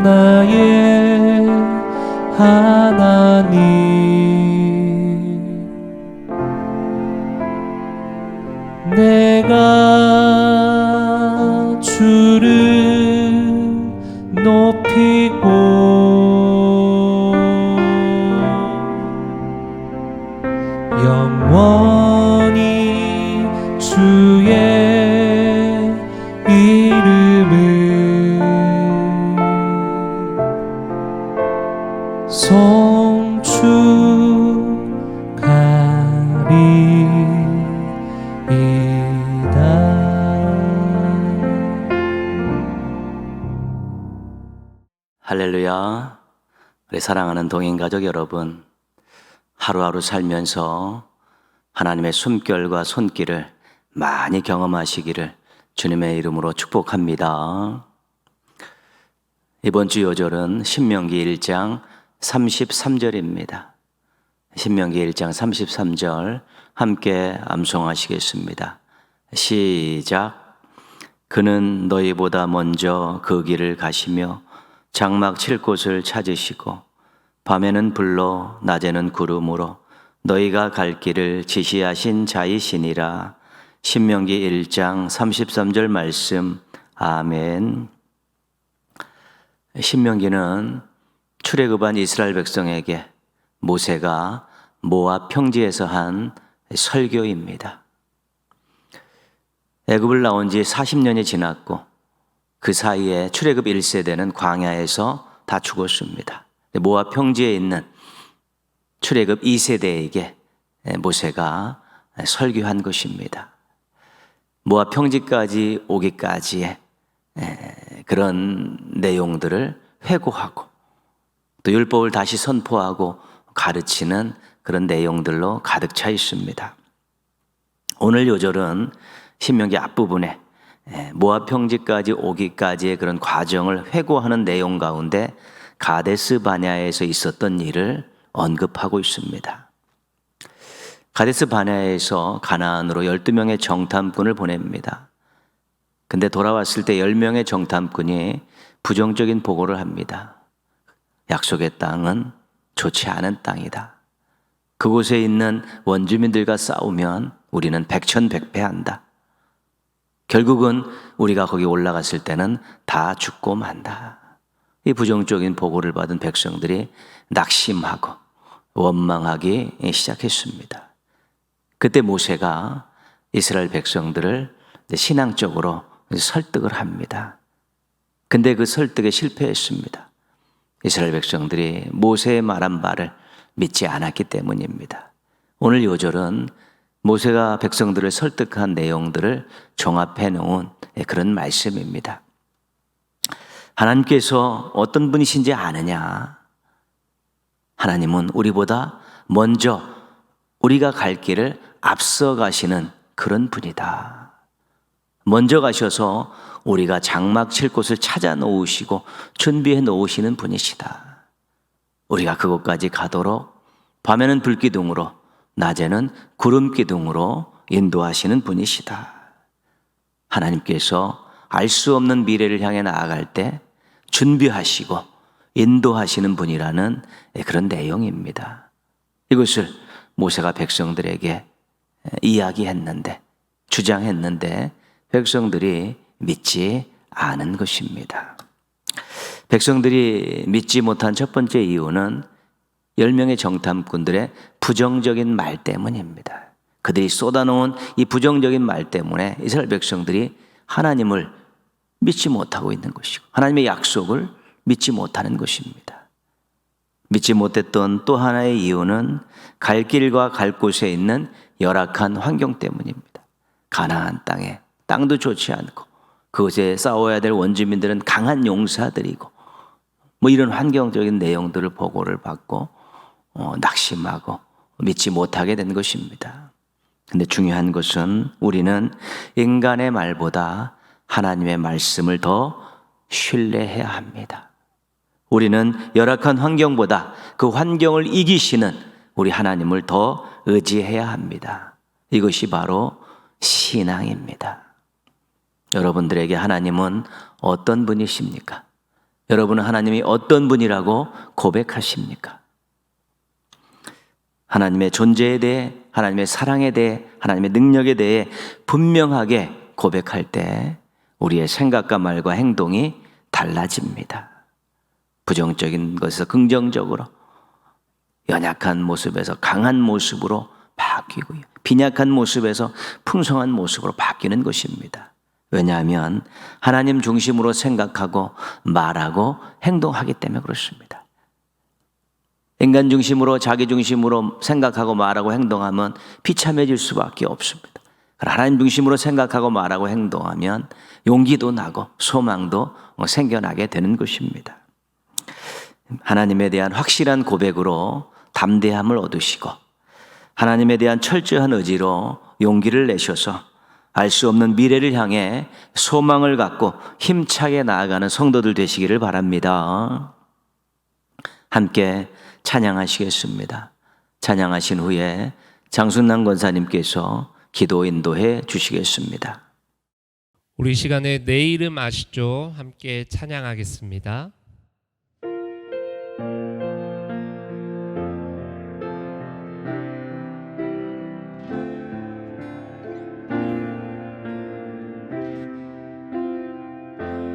나의 하나님, 내가 주를 높이고 영원히 주의 이름을 송축하리이다. 할렐루야. 우리 사랑하는 동행가족 여러분, 하루하루 살면서 하나님의 숨결과 손길을 많이 경험하시기를 주님의 이름으로 축복합니다. 이번 주 요절은 신명기 1장 33절입니다. 신명기 1장 33절 함께 암송하시겠습니다. 시작. 그는 너희보다 먼저 그 길을 가시며 장막 칠 곳을 찾으시고 밤에는 불로 낮에는 구름으로 너희가 갈 길을 지시하신 자이시니라. 신명기 1장 33절 말씀. 아멘. 신명기는 출애굽한 이스라엘 백성에게 모세가 모압 평지에서 한 설교입니다. 애굽을 나온 지 40년이 지났고 그 사이에 출애굽 1세대는 광야에서 다 죽었습니다. 모압 평지에 있는 출애굽 2세대에게 모세가 설교한 것입니다. 모압 평지까지 오기까지의 그런 내용들을 회고하고 또 율법을 다시 선포하고 가르치는 그런 내용들로 가득 차 있습니다. 오늘 요절은 신명기 앞부분에 모압 평지까지 오기까지의 그런 과정을 회고하는 내용 가운데 가데스 바네아에서 있었던 일을 언급하고 있습니다. 가데스 바네아에서 가나안으로 12명의 정탐꾼을 보냅니다. 근데 돌아왔을 때 10명의 정탐꾼이 부정적인 보고를 합니다. 약속의 땅은 좋지 않은 땅이다. 그곳에 있는 원주민들과 싸우면 우리는 백천백패한다. 결국은 우리가 거기 올라갔을 때는 다 죽고 만다. 이 부정적인 보고를 받은 백성들이 낙심하고 원망하기 시작했습니다. 그때 모세가 이스라엘 백성들을 신앙적으로 설득을 합니다. 근데 그 설득에 실패했습니다. 이스라엘 백성들이 모세의 말한 바를 믿지 않았기 때문입니다. 오늘 요절은 모세가 백성들을 설득한 내용들을 종합해 놓은 그런 말씀입니다. 하나님께서 어떤 분이신지 아느냐? 하나님은 우리보다 먼저 우리가 갈 길을 앞서 가시는 그런 분이다. 먼저 가셔서 우리가 장막 칠 곳을 찾아 놓으시고 준비해 놓으시는 분이시다. 우리가 그곳까지 가도록 밤에는 불기둥으로 낮에는 구름기둥으로 인도하시는 분이시다. 하나님께서 알 수 없는 미래를 향해 나아갈 때 준비하시고 인도하시는 분이라는 그런 내용입니다. 이것을 모세가 백성들에게 이야기했는데, 주장했는데 백성들이 믿지 않은 것입니다. 백성들이 믿지 못한 첫 번째 이유는 10명의 정탐꾼들의 부정적인 말 때문입니다. 그들이 쏟아놓은 이 부정적인 말 때문에 이스라엘 백성들이 하나님을 믿지 못하고 있는 것이고 하나님의 약속을 믿지 못하는 것입니다. 믿지 못했던 또 하나의 이유는 갈 길과 갈 곳에 있는 열악한 환경 때문입니다. 가나안 땅에 땅도 좋지 않고 그곳에 싸워야 될 원주민들은 강한 용사들이고 이런 환경적인 내용들을 보고를 받고 낙심하고 믿지 못하게 된 것입니다. 근데 중요한 것은 우리는 인간의 말보다 하나님의 말씀을 더 신뢰해야 합니다. 우리는 열악한 환경보다 그 환경을 이기시는 우리 하나님을 더 의지해야 합니다. 이것이 바로 신앙입니다. 여러분들에게 하나님은 어떤 분이십니까? 여러분은 하나님이 어떤 분이라고 고백하십니까? 하나님의 존재에 대해, 하나님의 사랑에 대해, 하나님의 능력에 대해 분명하게 고백할 때 우리의 생각과 말과 행동이 달라집니다. 부정적인 것에서 긍정적으로, 연약한 모습에서 강한 모습으로 바뀌고요, 빈약한 모습에서 풍성한 모습으로 바뀌는 것입니다. 왜냐하면 하나님 중심으로 생각하고 말하고 행동하기 때문에 그렇습니다. 인간 중심으로, 자기 중심으로 생각하고 말하고 행동하면 비참해질 수밖에 없습니다. 하나님 중심으로 생각하고 말하고 행동하면 용기도 나고 소망도 생겨나게 되는 것입니다. 하나님에 대한 확실한 고백으로 담대함을 얻으시고 하나님에 대한 철저한 의지로 용기를 내셔서 알 수 없는 미래를 향해 소망을 갖고 힘차게 나아가는 성도들 되시기를 바랍니다. 함께 찬양하시겠습니다. 찬양하신 후에 장순남 권사님께서 기도 인도해 주시겠습니다. 우리 시간에 내 이름 아시죠? 함께 찬양하겠습니다.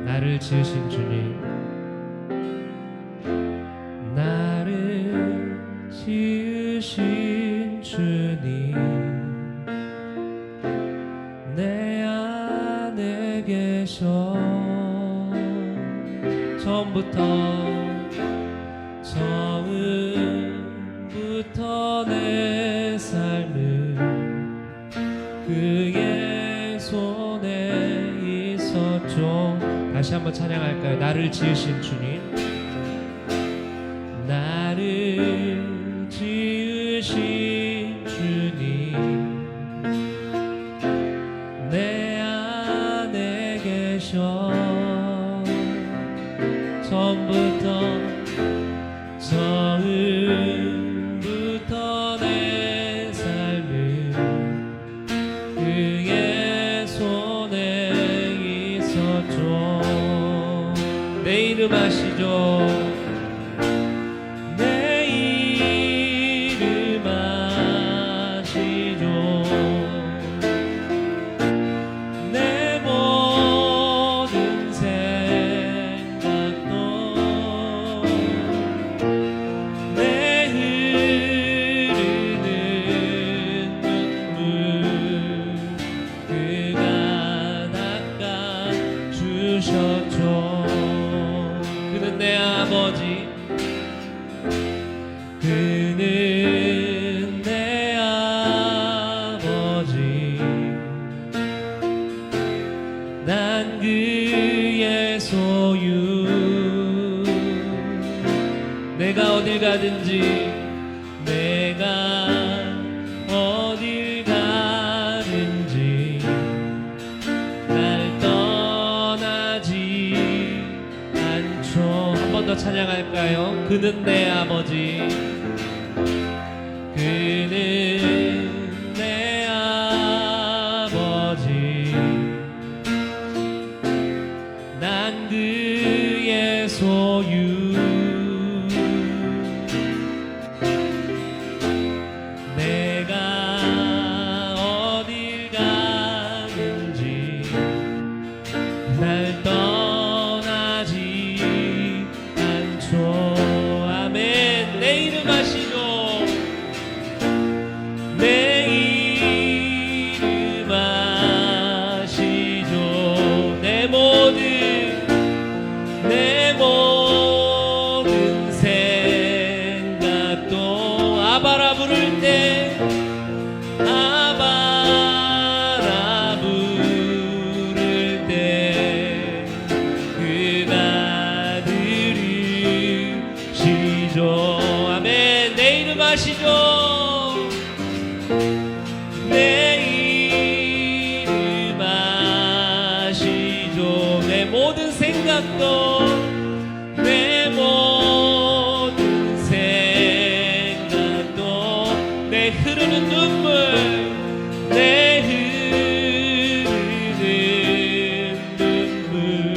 나를 지으신 주님, 나를 지으신 주님, 내 안에 계셔. 처음부터 내 삶은 그의 손에 있었죠. 다시 한번 찬양할까요? 나를 지으신 주님, 나를 지으신 주님, 내 안에 계셔. 처음부터 내 삶은 그의 손에 있었죠. 내 이름 아시죠? 내 이름 아시죠? 내 모든 생각도 내 흐르는 눈물 그가 닦아주셨죠. 그는 내 아버지, 그는 내 아버지, 난 그의 소유. 내가 어딜 가든지, 내가 어딜 가든지 날 떠나지 않죠. 한 번 더 찬양할까요? 그는 내 아버지, 그는 내 아버지, 난 그의 소유. 내가 어딜 가는지 날 떠나지 않죠. 아멘. 내 이름 아시죠? 내 이름 아시죠? 내 모든 생각도 아바라 부를 때, 아바라 부를 때 그가 들으시죠. 아멘. 내 이름 아시죠? 내 이름 아시죠? 내 모든 생각도, 내 모든 생각도, 내 흐르는 눈물, 내 흐르는 눈물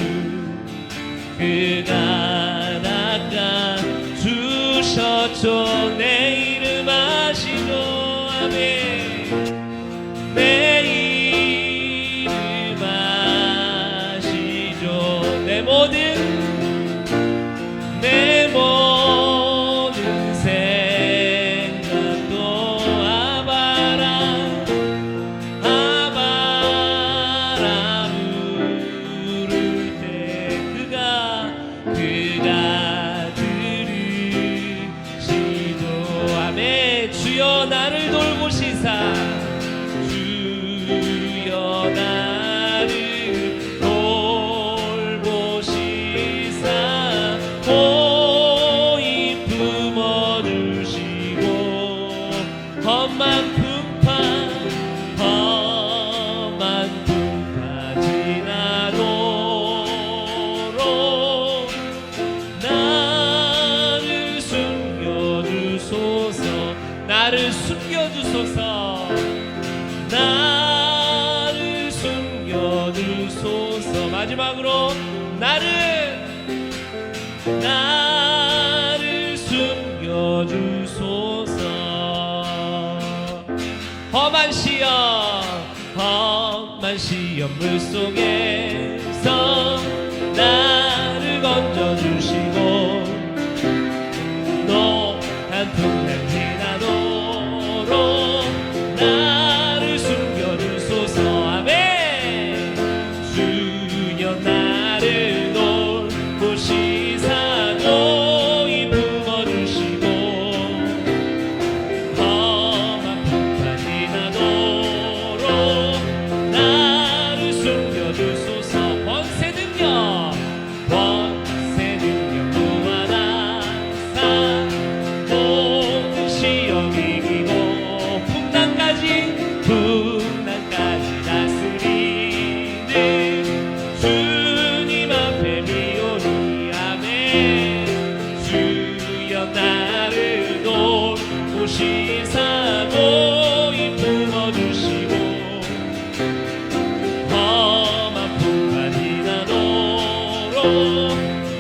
그가 아시죠 내 이름 아시죠 아멘 내 이름 아시죠 내 모든 생각도 아바라 부를 때 그가 들으시죠 아멘 주여 나를 돌보시사 주여 나를 돌보시사 고이 품어주시고 험한 풍파 지나도록 나를 숨겨주소서 나를 숨겨주소서 마지막으로 나를 숨겨주소서 험한 시험 물속에서 나를 건져주시고 노한 풍랑 지나도록 나를 숨겨주소서 아멘 주여 나를 돌보시사 노이 품어주시고 험한 풍파 지나도록 나를 숨겨주소서 번세 능력 무한하사 모든 시험 이기고 풍랑까지 다스리는 주님 앞에 미오니 아멘 주여 나를 돌보시사 고이 품어주시고 험한 풍파 지나도록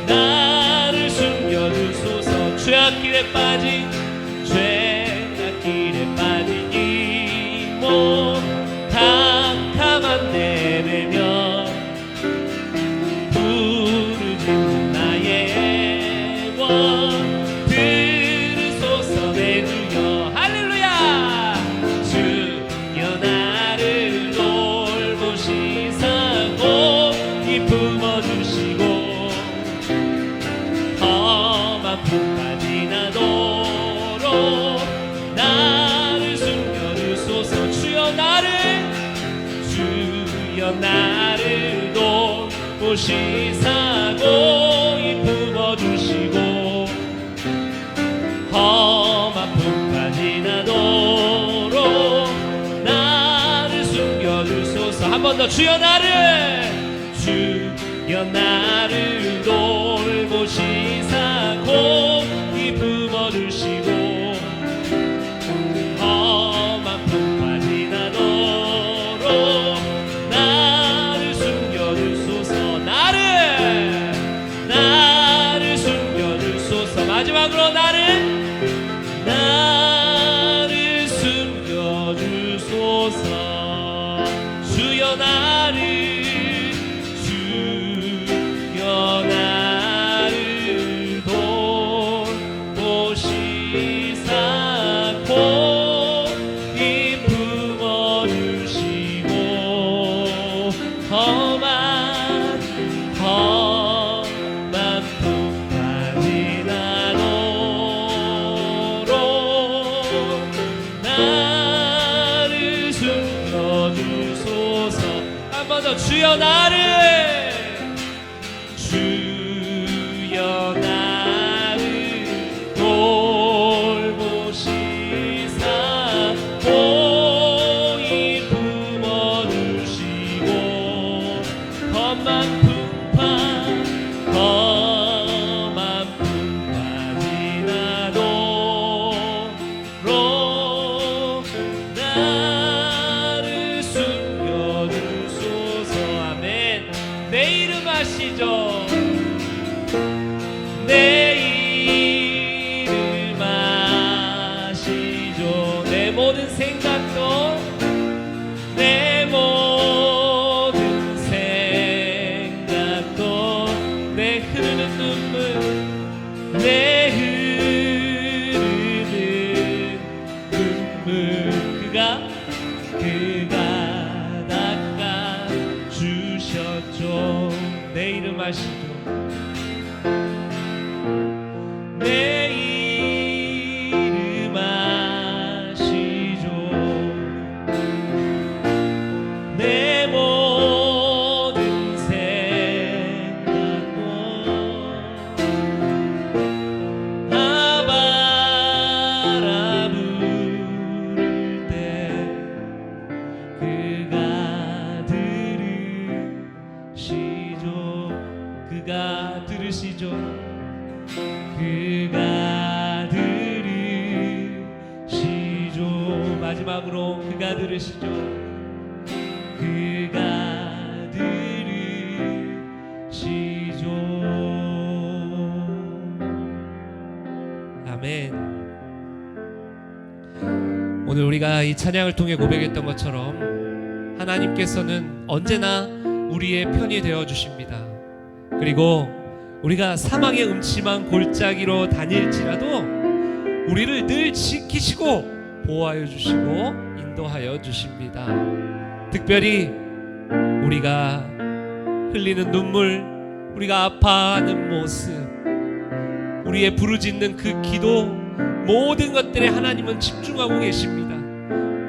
나를 숨겨주소서 죄악길에 빠진 이몸 캄캄한 내 외면 부르짖는 나의 원 들으소서 내 주여 할렐루야 주여 나를 돌보시사 고이 품어주시고 험한 풍파 지나도록 나를 숨겨주소서 주여 나를 돌보시사 고이 품어주시고 험한 풍파 지나도록 나를 숨겨주소서 한 번 더 주여 나를 돌보시사 고이 품어주시고 험한 풍파 지나도록 나를 숨겨주소서 나를 숨겨주소서 마지막으로 나를 숨겨주소서 주여 나를 돌보시사 고이 품어주시고 험한 풍파 지나도록 나를 숨겨주소서 한 번 더 주여 나를 돌보시사 고이 품어주시고 험한 풍파 지나도록 나를 숨겨주소서 아멘 흐르는 눈물 내 흐르는 눈물 그가 닦아 주셨죠. 내 이름 아시죠? 내 이름 아시죠? 내 모든 생각도 아바라 부를 때 그가 들으시죠. 그가 들으시죠. 그가 들으시죠. 마지막으로 그가 들으시죠. 그가 들으시죠. 아멘. 오늘 우리가 이 찬양을 통해 고백했던 것처럼 하나님께서는 언제나 우리의 편이 되어 주십니다. 그리고 우리가 사망의 음침한 골짜기로 다닐지라도 우리를 늘 지키시고 보호하여 주시고 인도하여 주십니다. 특별히 우리가 흘리는 눈물, 우리가 아파하는 모습, 우리의 부르짖는 그 기도, 모든 것들에 하나님은 집중하고 계십니다.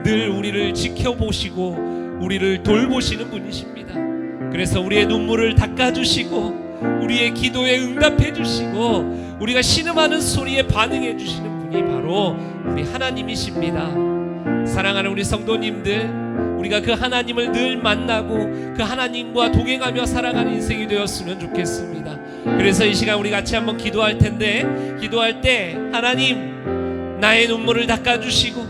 늘 우리를 지켜보시고 우리를 돌보시는 분이십니다. 그래서 우리의 눈물을 닦아주시고 우리의 기도에 응답해 주시고 우리가 신음하는 소리에 반응해 주시는 분이 바로 우리 하나님이십니다. 사랑하는 우리 성도님들, 우리가 그 하나님을 늘 만나고 그 하나님과 동행하며 살아가는 인생이 되었으면 좋겠습니다. 그래서 이 시간 우리 같이 한번 기도할 텐데, 기도할 때 하나님, 나의 눈물을 닦아주시고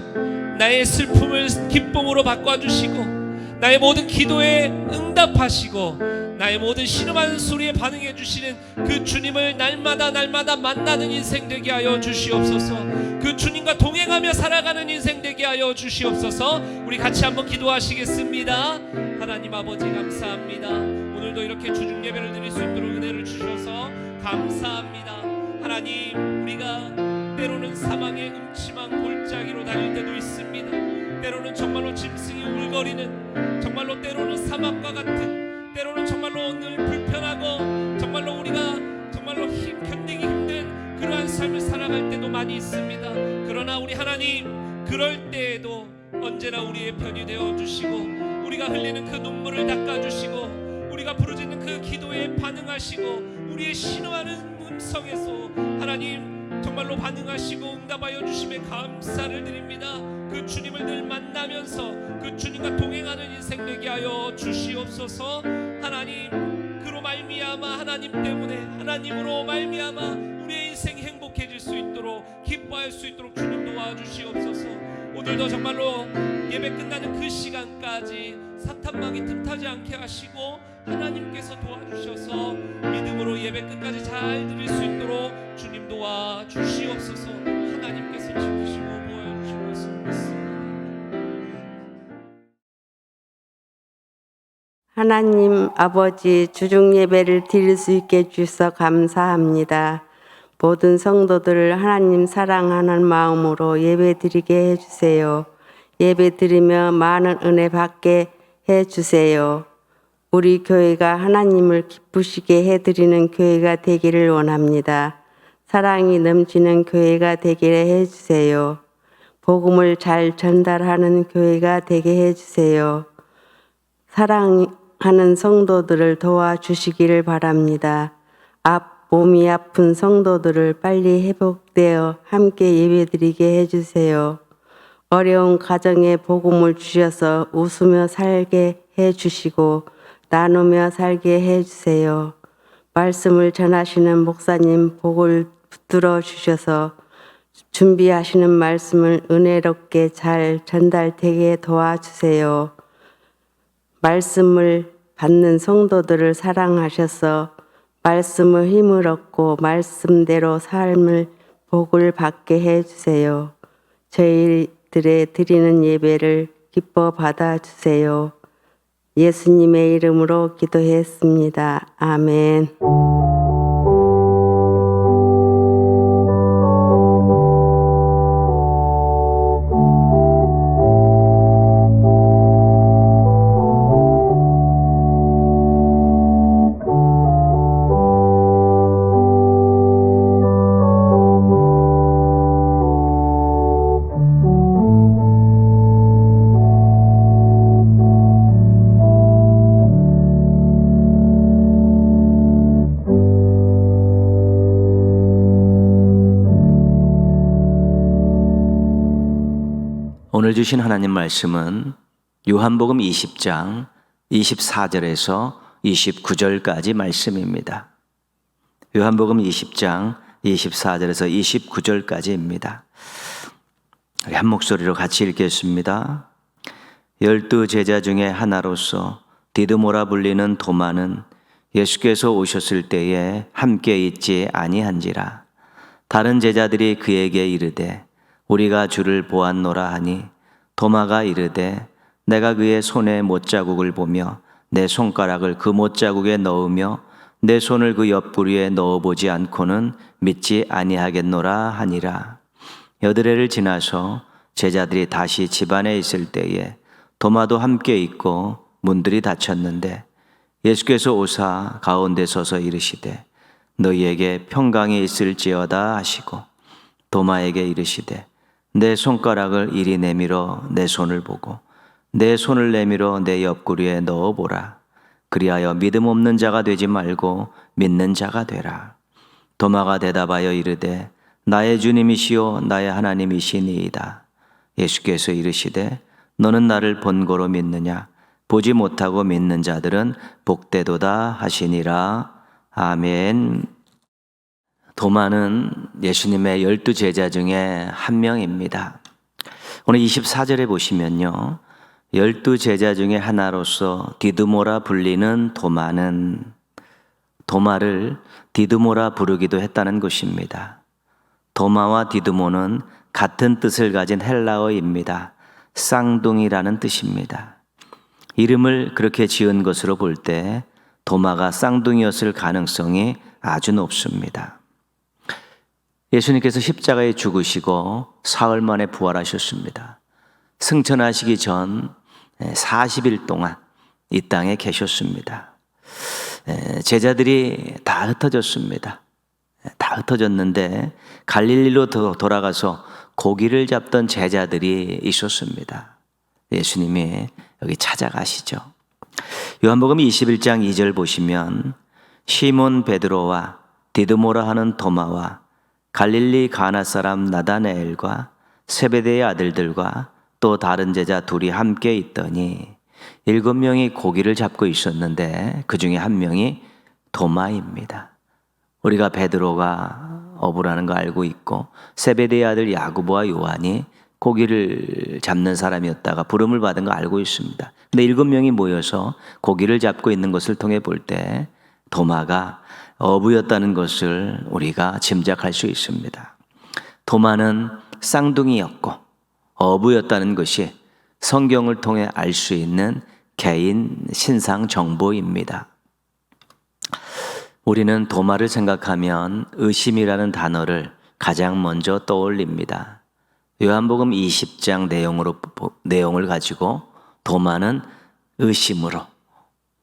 나의 슬픔을 기쁨으로 바꿔주시고 나의 모든 기도에 응답하시고 나의 모든 신음하는 소리에 반응해 주시는 그 주님을 날마다 만나는 인생 되게 하여 주시옵소서. 그 주님과 동행하며 살아가는 인생 되게 하여 주시옵소서. 우리 같이 한번 기도하시겠습니다. 하나님 아버지 감사합니다. 오늘도 이렇게 주중 예배를 드릴 수 있도록 은혜를 주셔서 감사합니다. 하나님, 우리가 때로는 사망의 음침한 골짜기로 다닐 때도 있습니다. 때로는 정말로 짐승이 울거리는, 정말로 때로는 사막과 같은, 때로는 정말로 늘 불편하고 정말로 우리가 정말로 견디기 힘든 그러한 삶을 살아갈 때도 많이 있습니다. 그러나 우리 하나님, 그럴 때에도 언제나 우리의 편이 되어주시고 우리가 흘리는 그 눈물을 닦아주시고 우리가 부르짖는 그 기도에 반응하시고 우리의 신음하는 음성에서 하나님 정말로 반응하시고 응답하여 주심에 감사를 드립니다. 그 주님을 늘 만나면서 그 주님과 동행하는 인생 되게 하여 주시옵소서. 하나님, 그로 말미암아 하나님 때문에, 하나님으로 말미암아 우리의 인생이 행복해질 수 있도록, 기뻐할 수 있도록 주님 도와주시옵소서. 오늘도 정말로 예배 끝나는 그 시간까지 사탄막이 틈타지 않게 하시고 하나님께서 도와주셔서 믿음으로 예배 끝까지 잘 드릴 수 있도록 주님 도와주시옵소서. 하나님께서 지키시고 보여주실 것을 믿습니다. 하나님 아버지, 주중 예배를 드릴 수 있게 해주셔서 감사합니다. 모든 성도들을 하나님 사랑하는 마음으로 예배 드리게 해주세요. 예배 드리며 많은 은혜 받게 해주세요. 우리 교회가 하나님을 기쁘시게 해드리는 교회가 되기를 원합니다. 사랑이 넘치는 교회가 되게 해주세요. 복음을 잘 전달하는 교회가 되게 해주세요. 사랑하는 성도들을 도와주시기를 바랍니다. 몸이 아픈 성도들을 빨리 회복되어 함께 예배드리게 해주세요. 어려운 가정에 복음을 주셔서 웃으며 살게 해주시고 나누며 살게 해주세요. 말씀을 전하시는 목사님 복을 붙들어 주셔서 준비하시는 말씀을 은혜롭게 잘 전달되게 도와주세요. 말씀을 받는 성도들을 사랑하셔서 말씀의 힘을 얻고 말씀대로 삶을 복을 받게 해주세요. 저희들의 드리는 예배를 기뻐 받아주세요. 예수님의 이름으로 기도했습니다. 아멘. 오늘 주신 하나님 말씀은 요한복음 20장 24절에서 29절까지 말씀입니다. 요한복음 20장 24절에서 29절까지입니다. 한 목소리로 같이 읽겠습니다. 12 제자 중에 하나로서 디드모라 불리는 도마는 예수께서 오셨을 때에 함께 있지 아니한지라. 다른 제자들이 그에게 이르되 우리가 주를 보았노라 하니 도마가 이르되 내가 그의 손에 못자국을 보며 내 손가락을 그 못자국에 넣으며 내 손을 그 옆구리에 넣어보지 않고는 믿지 아니하겠노라 하니라. 여드레를 지나서 제자들이 다시 집안에 있을 때에 도마도 함께 있고 문들이 닫혔는데 예수께서 오사 가운데 서서 이르시되 너희에게 평강이 있을지어다 하시고 도마에게 이르시되 내 손가락을 이리 내밀어 내 손을 보고 내 손을 내밀어 내 옆구리에 넣어보라. 그리하여 믿음 없는 자가 되지 말고 믿는 자가 되라. 도마가 대답하여 이르되 나의 주님이시요 나의 하나님이시니이다. 예수께서 이르시되 너는 나를 본고로 믿느냐? 보지 못하고 믿는 자들은 복되도다 하시니라. 아멘. 도마는 예수님의 12 제자 중에 한 명입니다. 오늘 24절에 보시면요, 12 제자 중에 하나로서 디드모라 불리는 도마는 도마를 디드모라 부르기도 했다는 것입니다. 도마와 디드모는 같은 뜻을 가진 헬라어입니다. 쌍둥이라는 뜻입니다. 이름을 그렇게 지은 것으로 볼 때 도마가 쌍둥이였을 가능성이 아주 높습니다. 예수님께서 십자가에 죽으시고 사흘 만에 부활하셨습니다. 승천하시기 전 40일 동안 이 땅에 계셨습니다. 제자들이 다 흩어졌습니다. 다 흩어졌는데 갈릴리로 돌아가서 고기를 잡던 제자들이 있었습니다. 예수님이 여기 찾아가시죠. 요한복음 21장 2절 보시면 시몬 베드로와 디드모라 하는 도마와 갈릴리 가나 사람 나다나엘과 세베대의 아들들과 또 다른 제자 둘이 함께 있더니 7명이 고기를 잡고 있었는데 그 중에 한 명이 도마입니다. 우리가 베드로가 어부라는 거 알고 있고 세베대의 아들 야고보와 요한이 고기를 잡는 사람이었다가 부름을 받은 거 알고 있습니다. 근데 7명이 모여서 고기를 잡고 있는 것을 통해 볼 때 도마가 어부였다는 것을 우리가 짐작할 수 있습니다. 도마는 쌍둥이였고 어부였다는 것이 성경을 통해 알 수 있는 개인 신상 정보입니다. 우리는 도마를 생각하면 의심이라는 단어를 가장 먼저 떠올립니다. 요한복음 20장 내용을 가지고 도마는 의심으로,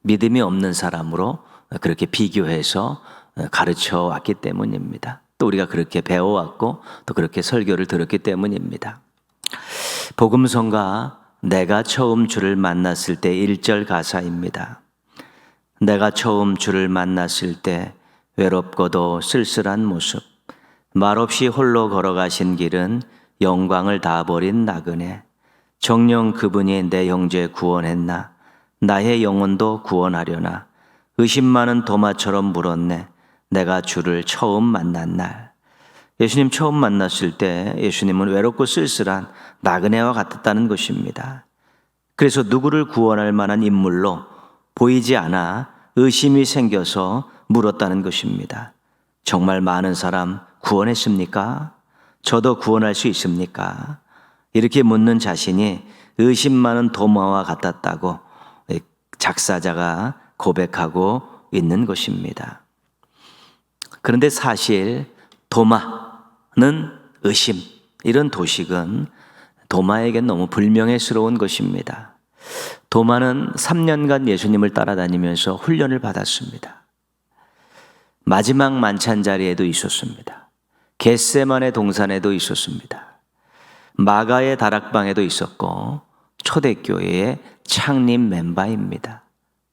믿음이 없는 사람으로 그렇게 비교해서 가르쳐 왔기 때문입니다. 또 우리가 그렇게 배워왔고 또 그렇게 설교를 들었기 때문입니다. 복음성가 내가 처음 주를 만났을 때 1절 가사입니다. 내가 처음 주를 만났을 때 외롭고도 쓸쓸한 모습, 말없이 홀로 걸어가신 길은 영광을 다 버린 나그네. 정녕 그분이 내 형제 구원했나? 나의 영혼도 구원하려나? 의심 많은 도마처럼 물었네. 내가 주를 처음 만난 날. 예수님 처음 만났을 때 예수님은 외롭고 쓸쓸한 나그네와 같았다는 것입니다. 그래서 누구를 구원할 만한 인물로 보이지 않아 의심이 생겨서 물었다는 것입니다. 정말 많은 사람 구원했습니까? 저도 구원할 수 있습니까? 이렇게 묻는 자신이 의심 많은 도마와 같았다고 작사자가 고백하고 있는 것입니다. 그런데 사실 도마는 의심, 이런 도식은 도마에겐 너무 불명예스러운 것입니다. 도마는 3년간 예수님을 따라다니면서 훈련을 받았습니다. 마지막 만찬 자리에도 있었습니다. 겟세마네 동산에도 있었습니다. 마가의 다락방에도 있었고 초대교회의 창립 멤버입니다.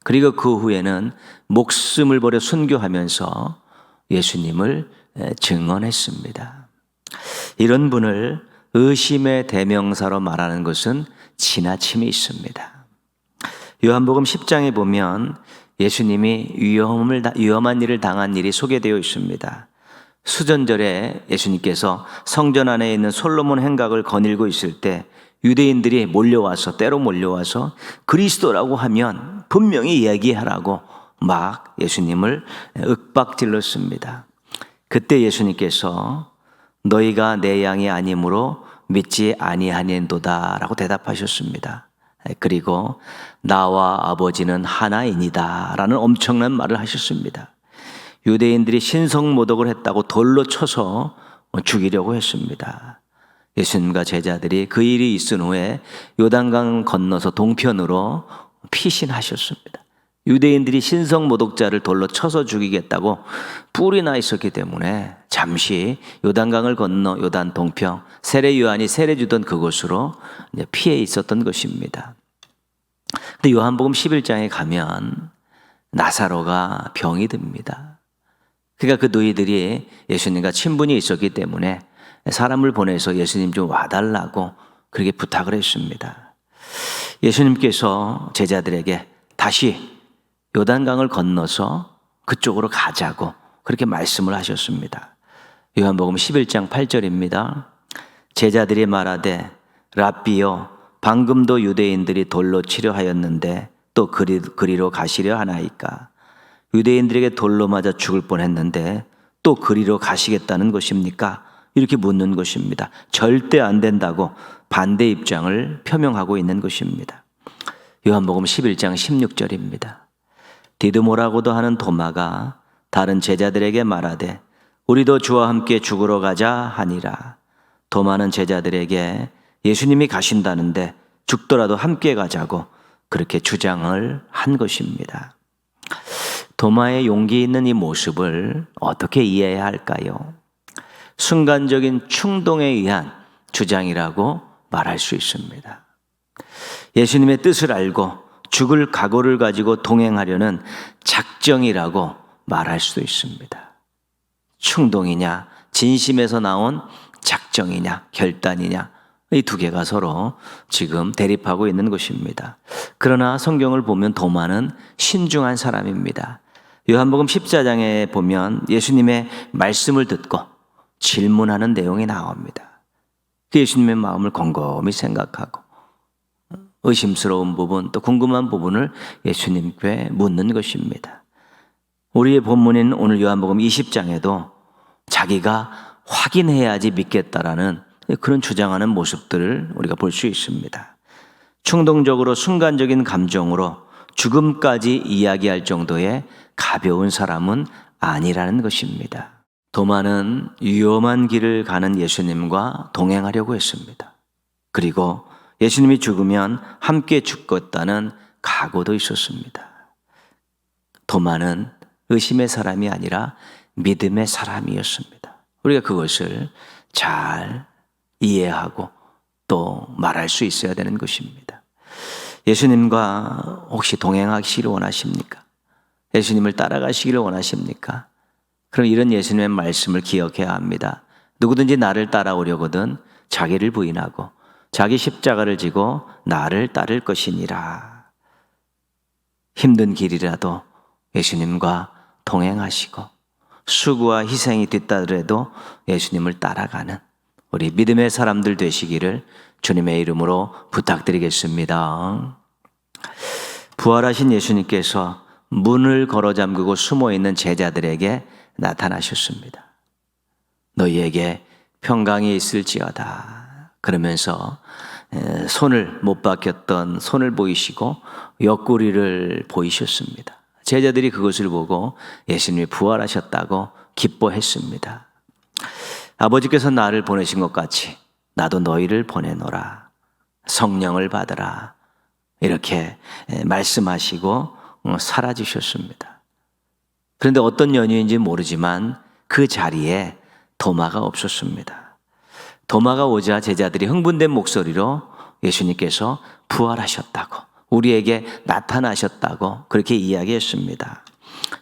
그리고 그 후에는 목숨을 버려 순교하면서 예수님을 증언했습니다. 이런 분을 의심의 대명사로 말하는 것은 지나침이 있습니다. 요한복음 10장에 보면 예수님이 위험한 일을 당한 일이 소개되어 있습니다. 수전절에 예수님께서 성전 안에 있는 솔로몬 행각을 거닐고 있을 때 유대인들이 때로 몰려와서 그리스도라고 하면 분명히 얘기하라고 막 예수님을 윽박질렀습니다. 그때 예수님께서 너희가 내 양이 아니므로 믿지 아니하는도다 라고 대답하셨습니다. 그리고 나와 아버지는 하나이니다 라는 엄청난 말을 하셨습니다. 유대인들이 신성모독을 했다고 돌로 쳐서 죽이려고 했습니다. 예수님과 제자들이 그 일이 있은 후에 요단강 건너서 동편으로 피신하셨습니다. 유대인들이 신성모독자를 돌로 쳐서 죽이겠다고 뿔이 나 있었기 때문에 잠시 요단강을 건너 요단 동평 세례 요한이 세례 주던 그곳으로 피해 있었던 것입니다. 근데 요한복음 11장에 가면 나사로가 병이 듭니다. 그러니까 그 너희들이 예수님과 친분이 있었기 때문에 사람을 보내서 예수님 좀 와달라고 그렇게 부탁을 했습니다. 예수님께서 제자들에게 다시 요단강을 건너서 그쪽으로 가자고 그렇게 말씀을 하셨습니다. 요한복음 11장 8절입니다. 제자들이 말하되 랍비여 방금도 유대인들이 돌로 치려 하였는데 또 그리로 가시려 하나이까? 유대인들에게 돌로 맞아 죽을 뻔했는데 또 그리로 가시겠다는 것입니까? 이렇게 묻는 것입니다. 절대 안 된다고 반대 입장을 표명하고 있는 것입니다. 요한복음 11장 16절입니다. 디드모라고도 하는 도마가 다른 제자들에게 말하되 우리도 주와 함께 죽으러 가자 하니라. 도마는 제자들에게 예수님이 가신다는데 죽더라도 함께 가자고 그렇게 주장을 한 것입니다. 도마의 용기 있는 이 모습을 어떻게 이해해야 할까요? 순간적인 충동에 의한 주장이라고 말할 수 있습니다. 예수님의 뜻을 알고 죽을 각오를 가지고 동행하려는 작정이라고 말할 수도 있습니다. 충동이냐, 진심에서 나온 작정이냐, 결단이냐, 이 두 개가 서로 지금 대립하고 있는 것입니다. 그러나 성경을 보면 도마는 신중한 사람입니다. 요한복음 14장에 보면 예수님의 말씀을 듣고 질문하는 내용이 나옵니다. 예수님의 마음을 곰곰이 생각하고 의심스러운 부분 또 궁금한 부분을 예수님께 묻는 것입니다. 우리의 본문인 오늘 요한복음 20장에도 자기가 확인해야지 믿겠다라는 그런 주장하는 모습들을 우리가 볼 수 있습니다. 충동적으로 순간적인 감정으로 죽음까지 이야기할 정도의 가벼운 사람은 아니라는 것입니다. 도마는 위험한 길을 가는 예수님과 동행하려고 했습니다. 그리고 예수님이 죽으면 함께 죽겠다는 각오도 있었습니다. 도마는 의심의 사람이 아니라 믿음의 사람이었습니다. 우리가 그것을 잘 이해하고 또 말할 수 있어야 되는 것입니다. 예수님과 혹시 동행하시기를 원하십니까? 예수님을 따라가시기를 원하십니까? 그럼 이런 예수님의 말씀을 기억해야 합니다. 누구든지 나를 따라오려거든 자기를 부인하고 자기 십자가를 지고 나를 따를 것이니라. 힘든 길이라도 예수님과 동행하시고 수고와 희생이 뒤따르더라도 예수님을 따라가는 우리 믿음의 사람들 되시기를 주님의 이름으로 부탁드리겠습니다. 부활하신 예수님께서 문을 걸어 잠그고 숨어있는 제자들에게 나타나셨습니다. 너희에게 평강이 있을지어다. 그러면서 손을 못 박혔던 손을 보이시고 옆구리를 보이셨습니다. 제자들이 그것을 보고 예수님이 부활하셨다고 기뻐했습니다. 아버지께서 나를 보내신 것 같이 나도 너희를 보내노라. 성령을 받으라. 이렇게 말씀하시고 사라지셨습니다. 그런데 어떤 연유인지 모르지만 그 자리에 도마가 없었습니다. 도마가 오자 제자들이 흥분된 목소리로 예수님께서 부활하셨다고, 우리에게 나타나셨다고 그렇게 이야기했습니다.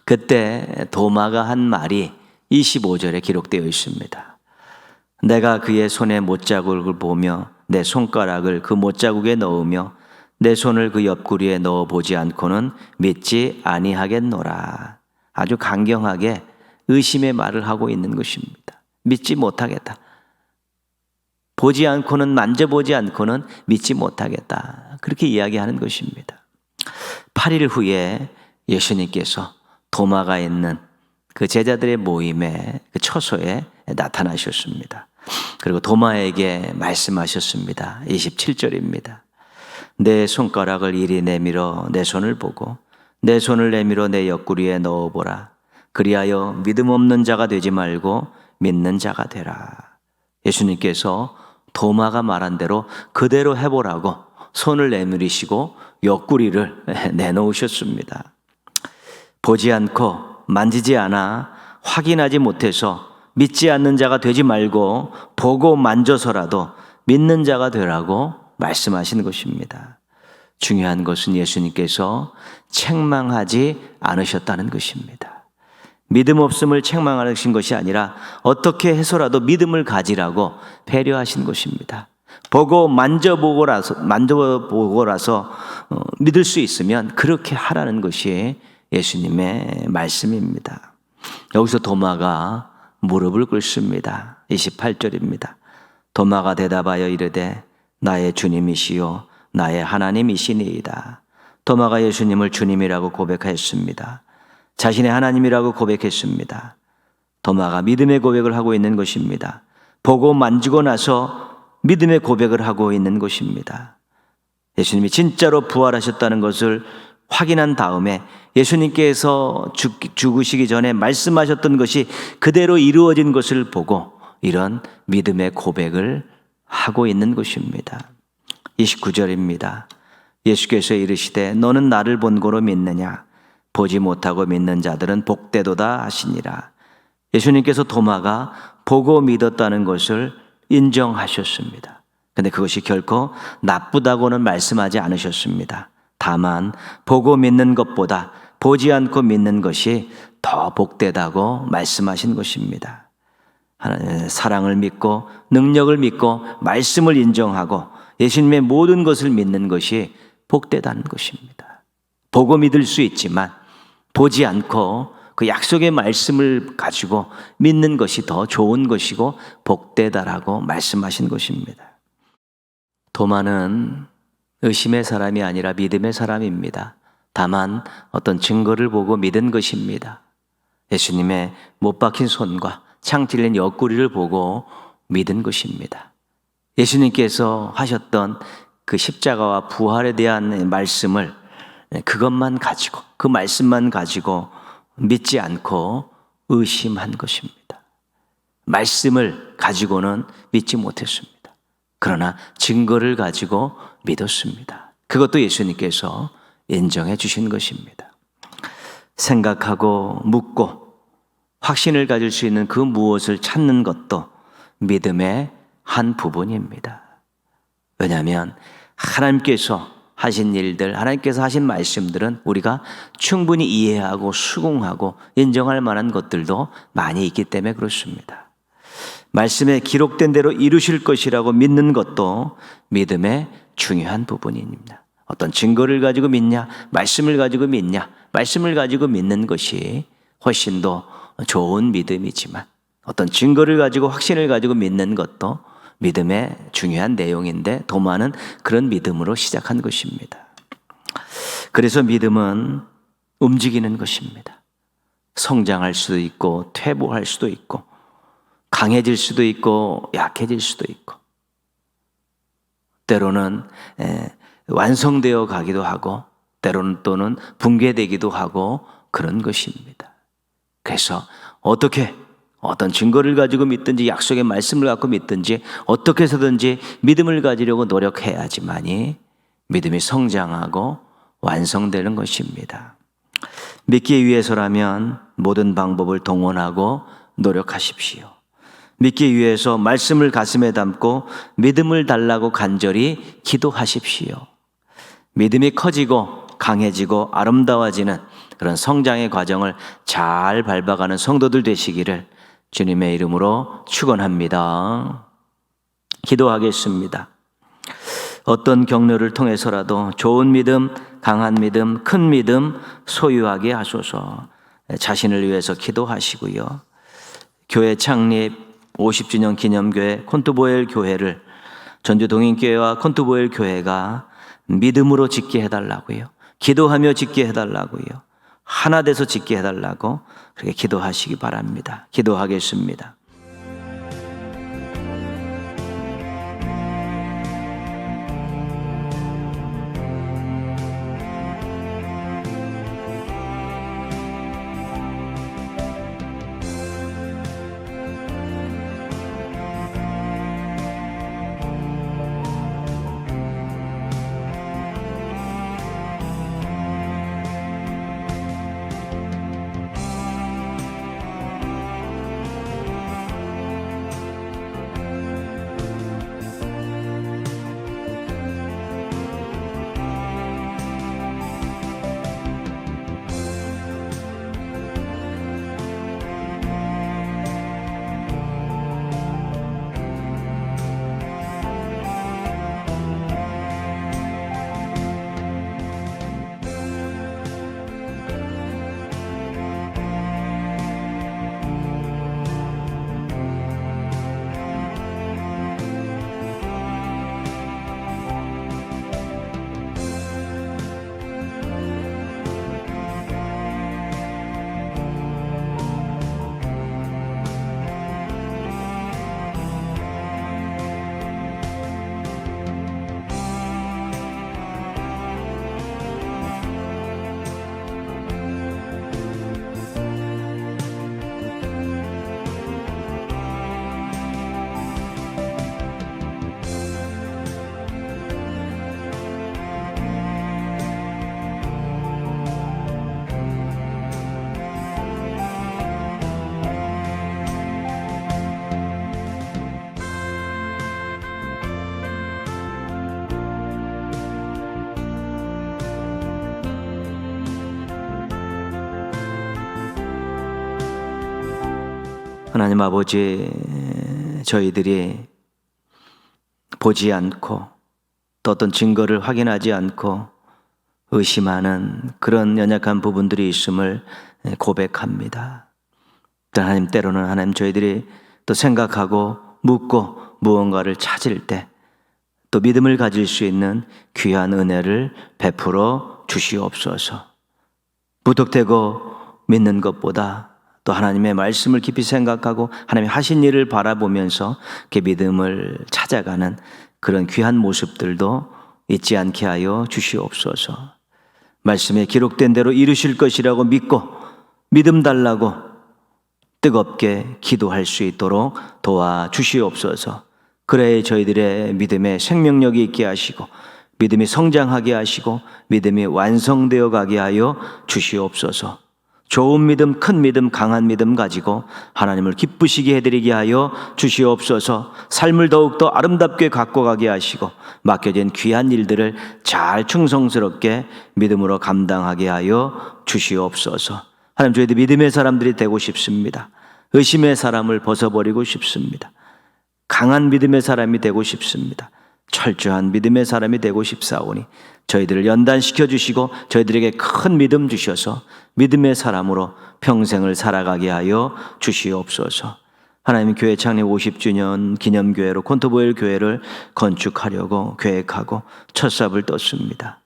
그때 도마가 한 말이 25절에 기록되어 있습니다. 내가 그의 손에 못자국을 보며 내 손가락을 그 못자국에 넣으며 내 손을 그 옆구리에 넣어 보지 않고는 믿지 아니하겠노라. 아주 강경하게 의심의 말을 하고 있는 것입니다. 믿지 못하겠다. 보지 않고는, 만져보지 않고는 믿지 못하겠다. 그렇게 이야기하는 것입니다. 8일 후에 예수님께서 도마가 있는 그 제자들의 모임에, 그 처소에 나타나셨습니다. 그리고 도마에게 말씀하셨습니다. 27절입니다. 내 손가락을 이리 내밀어 내 손을 보고 내 손을 내밀어 내 옆구리에 넣어보라. 그리하여 믿음 없는 자가 되지 말고 믿는 자가 되라. 예수님께서 도마가 말한 대로 그대로 해보라고 손을 내밀으시고 옆구리를 내놓으셨습니다. 보지 않고 만지지 않아 확인하지 못해서 믿지 않는 자가 되지 말고 보고 만져서라도 믿는 자가 되라고 말씀하신 것입니다. 중요한 것은 예수님께서 책망하지 않으셨다는 것입니다. 믿음 없음을 책망하신 것이 아니라 어떻게 해서라도 믿음을 가지라고 배려하신 것입니다. 보고 만져보고라서 믿을 수 있으면 그렇게 하라는 것이 예수님의 말씀입니다. 여기서 도마가 무릎을 꿇습니다. 28절입니다. 도마가 대답하여 이르되 나의 주님이시요 나의 하나님이시니이다. 도마가 예수님을 주님이라고 고백하였습니다. 자신의 하나님이라고 고백했습니다. 도마가 믿음의 고백을 하고 있는 것입니다. 보고 만지고 나서 믿음의 고백을 하고 있는 것입니다. 예수님이 진짜로 부활하셨다는 것을 확인한 다음에 예수님께서 죽으시기 전에 말씀하셨던 것이 그대로 이루어진 것을 보고 이런 믿음의 고백을 하고 있는 것입니다. 29절입니다. 예수께서 이르시되 너는 나를 본고로 믿느냐? 보지 못하고 믿는 자들은 복되도다 하시니라. 예수님께서 도마가 보고 믿었다는 것을 인정하셨습니다. 그런데 그것이 결코 나쁘다고는 말씀하지 않으셨습니다. 다만 보고 믿는 것보다 보지 않고 믿는 것이 더 복되다고 말씀하신 것입니다. 하나님의 사랑을 믿고 능력을 믿고 말씀을 인정하고 예수님의 모든 것을 믿는 것이 복되다는 것입니다. 보고 믿을 수 있지만 보지 않고 그 약속의 말씀을 가지고 믿는 것이 더 좋은 것이고 복되다라고 말씀하신 것입니다. 도마는 의심의 사람이 아니라 믿음의 사람입니다. 다만 어떤 증거를 보고 믿은 것입니다. 예수님의 못 박힌 손과 창 찔린 옆구리를 보고 믿은 것입니다. 예수님께서 하셨던 그 십자가와 부활에 대한 말씀을 그것만 가지고, 그 말씀만 가지고 믿지 않고 의심한 것입니다. 말씀을 가지고는 믿지 못했습니다. 그러나 증거를 가지고 믿었습니다. 그것도 예수님께서 인정해 주신 것입니다. 생각하고 묻고 확신을 가질 수 있는 그 무엇을 찾는 것도 믿음의 한 부분입니다. 왜냐하면 하나님께서 하신 일들, 하나님께서 하신 말씀들은 우리가 충분히 이해하고 수긍하고 인정할 만한 것들도 많이 있기 때문에 그렇습니다. 말씀에 기록된 대로 이루실 것이라고 믿는 것도 믿음의 중요한 부분입니다. 어떤 증거를 가지고 믿냐, 말씀을 가지고 믿냐, 말씀을 가지고 믿는 것이 훨씬 더 좋은 믿음이지만 어떤 증거를 가지고 확신을 가지고 믿는 것도 믿음의 중요한 내용인데 도마는 그런 믿음으로 시작한 것입니다. 그래서 믿음은 움직이는 것입니다. 성장할 수도 있고 퇴보할 수도 있고 강해질 수도 있고 약해질 수도 있고 때로는 완성되어 가기도 하고 때로는 또는 붕괴되기도 하고 그런 것입니다. 그래서 어떤 증거를 가지고 믿든지 약속의 말씀을 갖고 믿든지 어떻게 해서든지 믿음을 가지려고 노력해야지만이 믿음이 성장하고 완성되는 것입니다. 믿기 위해서라면 모든 방법을 동원하고 노력하십시오. 믿기 위해서 말씀을 가슴에 담고 믿음을 달라고 간절히 기도하십시오. 믿음이 커지고 강해지고 아름다워지는 그런 성장의 과정을 잘 밟아가는 성도들 되시기를 주님의 이름으로 축원합니다. 기도하겠습니다. 어떤 경로를 통해서라도 좋은 믿음, 강한 믿음, 큰 믿음 소유하게 하소서. 자신을 위해서 기도하시고요. 교회 창립 50주년 기념교회 콘트보엘 교회를 전주 동인교회와 콘트보엘 교회가 믿음으로 짓게 해달라고요. 기도하며 짓게 해달라고요. 하나 돼서 짓게 해달라고 그렇게 기도하시기 바랍니다. 기도하겠습니다. 하나님 아버지, 저희들이 보지 않고 또 어떤 증거를 확인하지 않고 의심하는 그런 연약한 부분들이 있음을 고백합니다. 또 하나님, 때로는 하나님 저희들이 또 생각하고 묻고 무언가를 찾을 때 또 믿음을 가질 수 있는 귀한 은혜를 베풀어 주시옵소서. 무턱대고 믿는 것보다 또 하나님의 말씀을 깊이 생각하고 하나님이 하신 일을 바라보면서 그 믿음을 찾아가는 그런 귀한 모습들도 잊지 않게 하여 주시옵소서. 말씀에 기록된 대로 이루실 것이라고 믿고 믿음 달라고 뜨겁게 기도할 수 있도록 도와주시옵소서. 그래야 저희들의 믿음에 생명력이 있게 하시고 믿음이 성장하게 하시고 믿음이 완성되어 가게 하여 주시옵소서. 좋은 믿음, 큰 믿음, 강한 믿음 가지고 하나님을 기쁘시게 해드리게 하여 주시옵소서. 삶을 더욱더 아름답게 갖고 가게 하시고 맡겨진 귀한 일들을 잘 충성스럽게 믿음으로 감당하게 하여 주시옵소서. 하나님, 저희들 믿음의 사람들이 되고 싶습니다. 의심의 사람을 벗어버리고 싶습니다. 강한 믿음의 사람이 되고 싶습니다. 철저한 믿음의 사람이 되고 싶사오니 저희들을 연단시켜 주시고 저희들에게 큰 믿음 주셔서 믿음의 사람으로 평생을 살아가게 하여 주시옵소서. 하나님, 교회 창립 50주년 기념교회로 콘트보엘 교회를 건축하려고 계획하고 첫 삽을 떴습니다.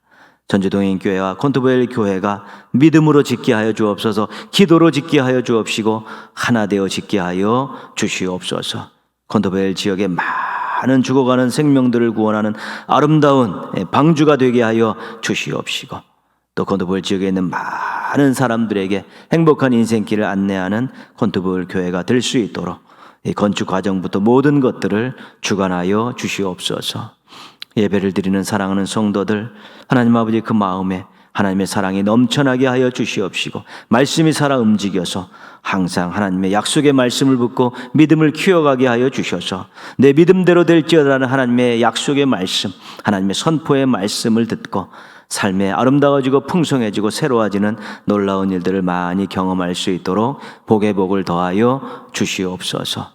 전주동인교회와 콘트보엘 교회가 믿음으로 짓게 하여 주옵소서. 기도로 짓게 하여 주옵시고 하나 되어 짓게 하여 주시옵소서. 콘트보엘 지역에 많은 죽어가는 생명들을 구원하는 아름다운 방주가 되게 하여 주시옵시고 또 콘트보엘 지역에 있는 많은 사람들에게 행복한 인생길을 안내하는 콘트보엘 교회가 될 수 있도록 이 건축 과정부터 모든 것들을 주관하여 주시옵소서. 예배를 드리는 사랑하는 성도들, 하나님 아버지 그 마음에 하나님의 사랑이 넘쳐나게 하여 주시옵시고 말씀이 살아 움직여서 항상 하나님의 약속의 말씀을 붙고 믿음을 키워가게 하여 주셔서 내 믿음대로 될지어다라는 하나님의 약속의 말씀, 하나님의 선포의 말씀을 듣고 삶에 아름다워지고 풍성해지고 새로워지는 놀라운 일들을 많이 경험할 수 있도록 복의 복을 더하여 주시옵소서.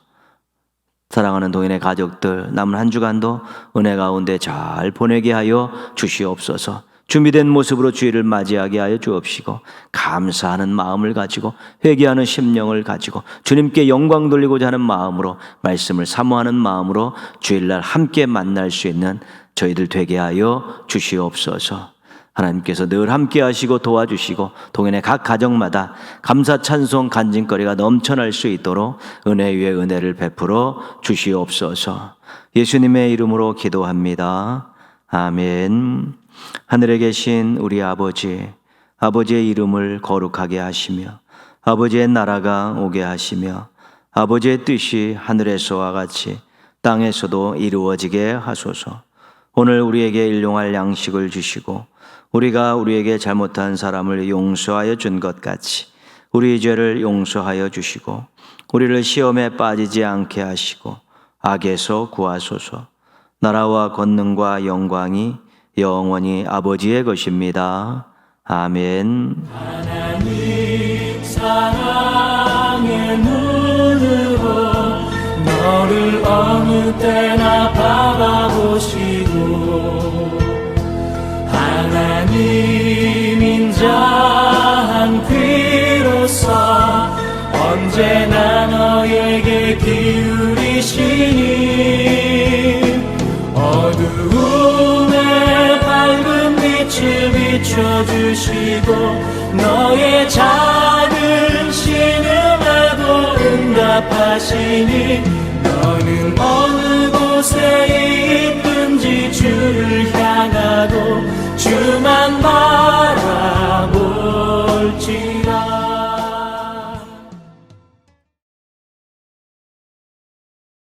사랑하는 동인의 가족들, 남은 한 주간도 은혜 가운데 잘 보내게 하여 주시옵소서. 준비된 모습으로 주일을 맞이하게 하여 주옵시고, 감사하는 마음을 가지고 회개하는 심령을 가지고 주님께 영광 돌리고자 하는 마음으로, 말씀을 사모하는 마음으로 주일날 함께 만날 수 있는 저희들 되게 하여 주시옵소서. 하나님께서 늘 함께 하시고 도와주시고 동인의 각 가정마다 감사 찬송 간증거리가 넘쳐날 수 있도록 은혜 위에 은혜를 베풀어 주시옵소서. 예수님의 이름으로 기도합니다. 아멘. 하늘에 계신 우리 아버지, 아버지의 이름을 거룩하게 하시며 아버지의 나라가 오게 하시며 아버지의 뜻이 하늘에서와 같이 땅에서도 이루어지게 하소서. 오늘 우리에게 일용할 양식을 주시고 우리가 우리에게 잘못한 사람을 용서하여 준 것 같이 우리 죄를 용서하여 주시고 우리를 시험에 빠지지 않게 하시고 악에서 구하소서. 나라와 권능과 영광이 영원히 아버지의 것입니다. 아멘. 하나님 사랑의 눈으로 너를 어느 때나 바라보시고 하나님 인자한 귀로서 언제나 너에게 기울이시니 어두움에 밝은 빛을 비춰주시고 너의 작은 신음에도 응답하시니 너는 어느 곳에 있든지 주를 향하고 주만 바라볼지